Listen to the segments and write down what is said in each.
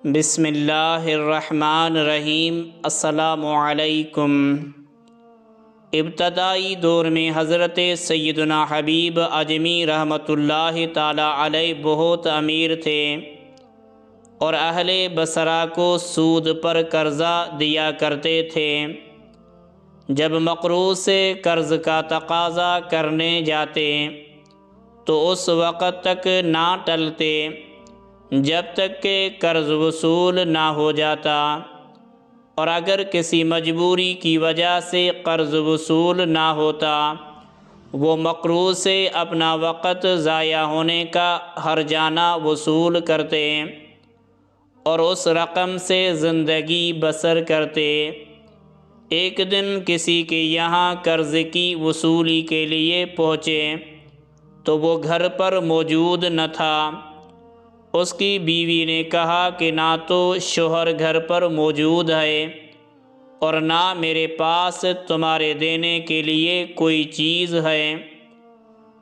بسم اللہ الرحمن الرحیم۔ السلام علیکم۔ ابتدائی دور میں حضرت سیدنا حبیب اعظمی رحمۃ اللہ تعالی علیہ بہت امیر تھے اور اہل بصرہ کو سود پر قرضہ دیا کرتے تھے۔ جب مقروض سے قرض کا تقاضا کرنے جاتے تو اس وقت تک نہ ٹلتے جب تک کہ قرض وصول نہ ہو جاتا، اور اگر کسی مجبوری کی وجہ سے قرض وصول نہ ہوتا وہ مقروض سے اپنا وقت ضائع ہونے کا ہرجانہ وصول کرتے اور اس رقم سے زندگی بسر کرتے۔ ایک دن کسی کے یہاں قرض کی وصولی کے لیے پہنچے تو وہ گھر پر موجود نہ تھا۔ اس کی بیوی نے کہا کہ نہ تو شوہر گھر پر موجود ہے اور نہ میرے پاس تمہارے دینے کے لیے کوئی چیز ہے،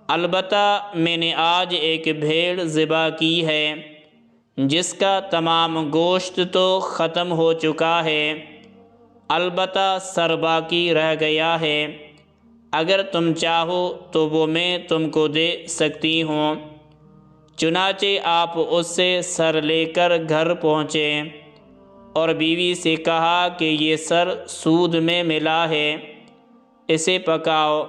البتہ میں نے آج ایک بھیڑ ذبح کی ہے جس کا تمام گوشت تو ختم ہو چکا ہے، البتہ سر باقی رہ گیا ہے، اگر تم چاہو تو وہ میں تم کو دے سکتی ہوں۔ چنانچہ آپ اس سے سر لے کر گھر پہنچے اور بیوی سے کہا کہ یہ سر سود میں ملا ہے، اسے پکاؤ،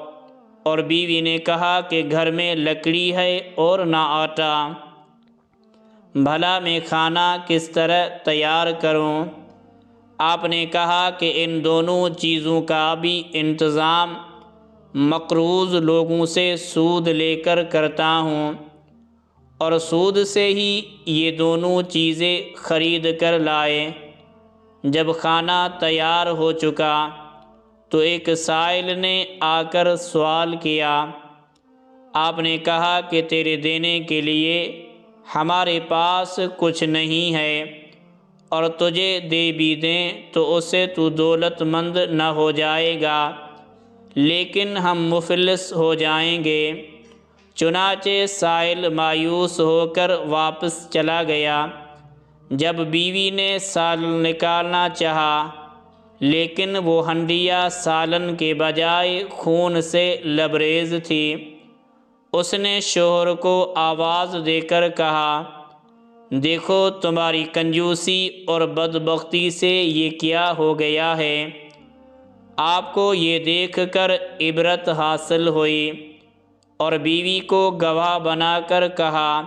اور بیوی نے کہا کہ گھر میں لکڑی ہے اور نہ آٹا، بھلا میں کھانا کس طرح تیار کروں؟ آپ نے کہا کہ ان دونوں چیزوں کا بھی انتظام مقروض لوگوں سے سود لے کر کرتا ہوں، اور سود سے ہی یہ دونوں چیزیں خرید کر لائے۔ جب کھانا تیار ہو چکا تو ایک سائل نے آ کر سوال کیا۔ آپ نے کہا کہ تیرے دینے کے لیے ہمارے پاس کچھ نہیں ہے، اور تجھے دے بھی دیں تو اس سے تو دولت مند نہ ہو جائے گا، لیکن ہم مفلس ہو جائیں گے۔ چنانچہ سائل مایوس ہو کر واپس چلا گیا۔ جب بیوی نے سالن نکالنا چاہا لیکن وہ ہنڈیا سالن کے بجائے خون سے لبریز تھی، اس نے شوہر کو آواز دے کر کہا، دیکھو تمہاری کنجوسی اور بدبختی سے یہ کیا ہو گیا ہے۔ آپ کو یہ دیکھ کر عبرت حاصل ہوئی، اور بیوی کو گواہ بنا کر کہا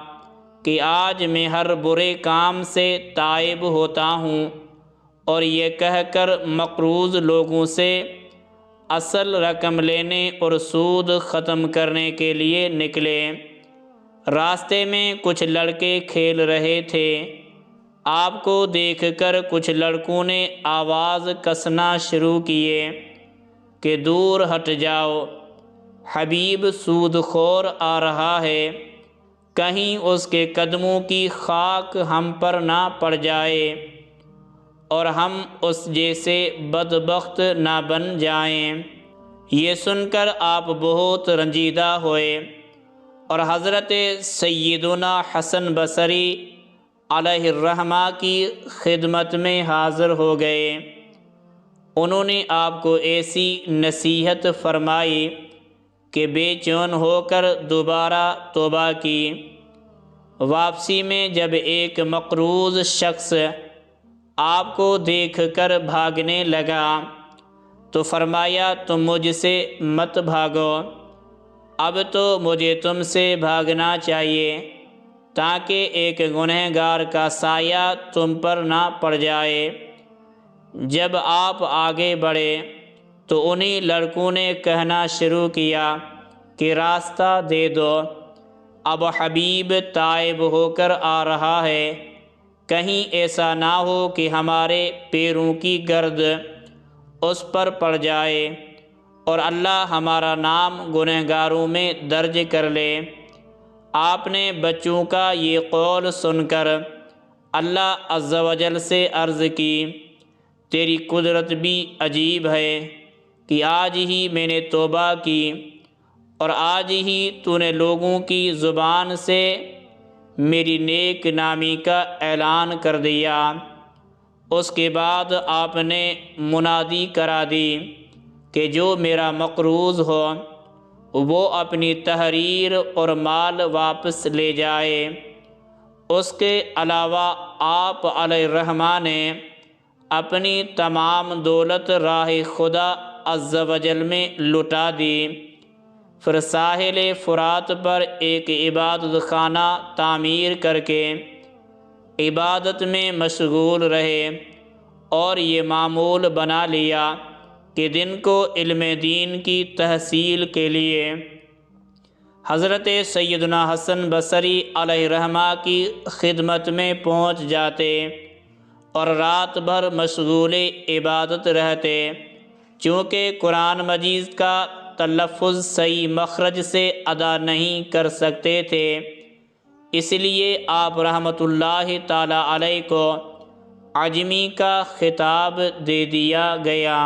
کہ آج میں ہر برے کام سے تائب ہوتا ہوں، اور یہ کہہ کر مقروض لوگوں سے اصل رقم لینے اور سود ختم کرنے کے لیے نکلے۔ راستے میں کچھ لڑکے کھیل رہے تھے۔ آپ کو دیکھ کر کچھ لڑکوں نے آواز کسنا شروع کیے کہ دور ہٹ جاؤ، حبیب سود خور آ رہا ہے، کہیں اس کے قدموں کی خاک ہم پر نہ پڑ جائے اور ہم اس جیسے بدبخت نہ بن جائیں۔ یہ سن کر آپ بہت رنجیدہ ہوئے اور حضرت سیدنا حسن بصری علیہ الرحمہ کی خدمت میں حاضر ہو گئے۔ انہوں نے آپ کو ایسی نصیحت فرمائی کہ بے چین ہو کر دوبارہ توبہ کی۔ واپسی میں جب ایک مقروض شخص آپ کو دیکھ کر بھاگنے لگا تو فرمایا، تم مجھ سے مت بھاگو، اب تو مجھے تم سے بھاگنا چاہیے تاکہ ایک گنہگار کا سایہ تم پر نہ پڑ جائے۔ جب آپ آگے بڑھے تو انہی لڑکوں نے کہنا شروع کیا کہ راستہ دے دو، اب حبیب تائب ہو کر آ رہا ہے، کہیں ایسا نہ ہو کہ ہمارے پیروں کی گرد اس پر پڑ جائے اور اللہ ہمارا نام گنہگاروں میں درج کر لے۔ آپ نے بچوں کا یہ قول سن کر اللہ عز و جل سے عرض کی، تیری قدرت بھی عجیب ہے کہ آج ہی میں نے توبہ کی اور آج ہی تو نے لوگوں کی زبان سے میری نیک نامی کا اعلان کر دیا۔ اس کے بعد آپ نے منادی کرا دی کہ جو میرا مقروض ہو وہ اپنی تحریر اور مال واپس لے جائے۔ اس کے علاوہ آپ علیہ الرحمٰ نے اپنی تمام دولت راہ خدا عز و جل میں لٹا دی۔ پھر ساحل فرات پر ایک عبادت خانہ تعمیر کر کے عبادت میں مشغول رہے اور یہ معمول بنا لیا کہ دن کو علم دین کی تحصیل کے لیے حضرت سیدنا حسن بصری علیہ الرحمٰ کی خدمت میں پہنچ جاتے اور رات بھر مشغول عبادت رہتے۔ چونکہ قرآن مجید کا تلفظ صحیح مخرج سے ادا نہیں کر سکتے تھے، اس لیے آپ رحمۃ اللہ تعالی علیہ کو عجمی کا خطاب دے دیا گیا۔